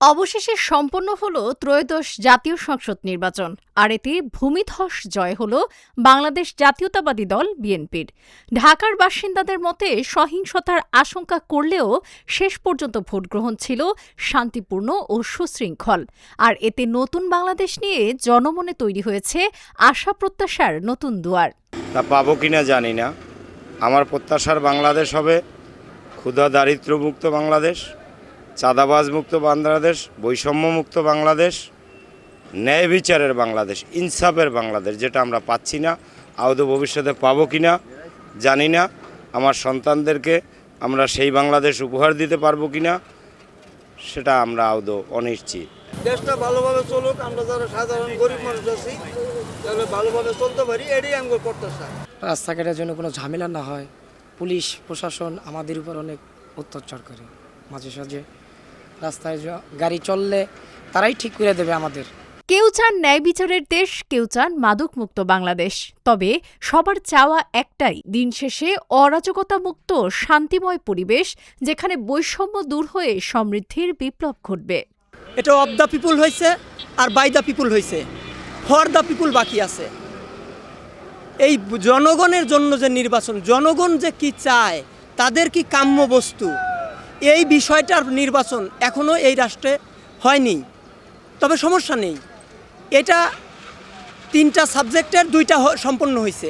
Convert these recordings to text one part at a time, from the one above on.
অবশেষে সম্পন্ন হল ত্রয়োদশ জাতীয় সংসদ নির্বাচন, আর এতে ভূমিধস জয় হল বাংলাদেশ জাতীয়তাবাদী দল বিএনপির। ঢাকার বাসিন্দাদের মতে সহিংসতার আশঙ্কা করলেও শেষ পর্যন্ত ভোট গ্রহণ ছিল শান্তিপূর্ণ ও সুশৃঙ্খল। আর এতে নতুন বাংলাদেশ নিয়ে জনমনে তৈরি হয়েছে আশা প্রত্যাশার নতুন দুয়ার। তা পাবো কিনা জানি না। আমার প্রত্যাশার বাংলাদেশ হবে ক্ষুধা দারিদ্র্যমুক্ত বাংলাদেশ, চাঁদাবাজ মুক্ত বাংলাদেশ, বৈষম্য মুক্ত বাংলাদেশ, ন্যায় বিচারের বাংলাদেশ, ইনসাফের বাংলাদেশ, যেটা আমরা পাচ্ছি না। আদৌ ভবিষ্যতে পাবো কিনা জানি না। আমার সন্তানদেরকে আমরা সেই বাংলাদেশ উপহার দিতে পারবো কিনা সেটা আমরা আদৌ অনিশ্চিত। দেশটা ভালোভাবে চলুক, আমরা যারা সাধারণ গরিব মানুষ আছি তাহলে ভালোভাবে চলতে পারি, এটাই আমার প্রত্যাশা। রাস্তাঘাটের জন্য কোনো ঝামেলা না হয়। পুলিশ প্রশাসন আমাদের উপর অনেক অত্যাচার করে, মাঝে সাঝে রাস্তায় গাড়ি চললে তারাই ঠিক করে দেবে আমাদের। কেউ চান ন্যায় বিচারের দেশ, কেউ চান মাদকমুক্ত বাংলাদেশ। তবে সবার চাওয়া একটাই, দিন শেষে অরাজকতা মুক্ত শান্তিময় পরিবেশ, যেখানে বৈষম্য দূর হয়ে সমৃদ্ধির বিপ্লব ঘটবে। এটা অফ দ্য পিপুল হয়েছে আর বাই দ্য পিপুল হয়েছে, ফর দ্য পিপুল বাকি আছে। এই জনগণের জন্য যে নির্বাচন, জনগণ যে কি চায়, তাদের কি কাম্য বস্তু, এই বিষয়টার নির্বাচন এখনও এই রাষ্ট্রে হয়নি। তবে সমস্যা নেই, এটা 3টা সাবজেক্টের 2টা সম্পন্ন হয়েছে,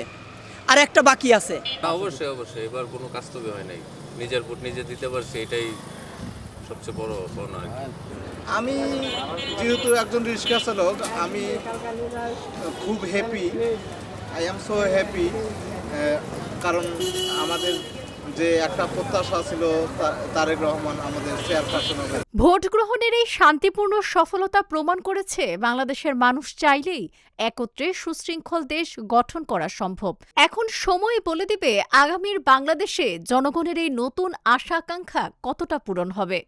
আর একটা বাকি আছে। অবশ্যই অবশ্যই এবার কোনো কাজতবে হয় নাই, নিজের ভোট নিজে দিতে পারছি, এটাই সবচেয়ে বড় পাওনা। আমি যেহেতু একজন রিক্সা চালক, আমি খুব happy, I am so happy, কারণ আমাদের যে একটা প্রত্যাশা ছিল তারেক রহমান আমাদের চেয়ারপারসন হবে। ভোট গ্রহণের এই শান্তিপূর্ণ সফলতা প্রমাণ করেছে বাংলাদেশের মানুষ চাইলেই একত্রে সুশৃঙ্খল দেশ গঠন করা সম্ভব। এখন সময় বলে দিবে আগামীর বাংলাদেশে জনগণের এই নতুন আশা আকাঙ্ক্ষা কতটা পূরণ হবে।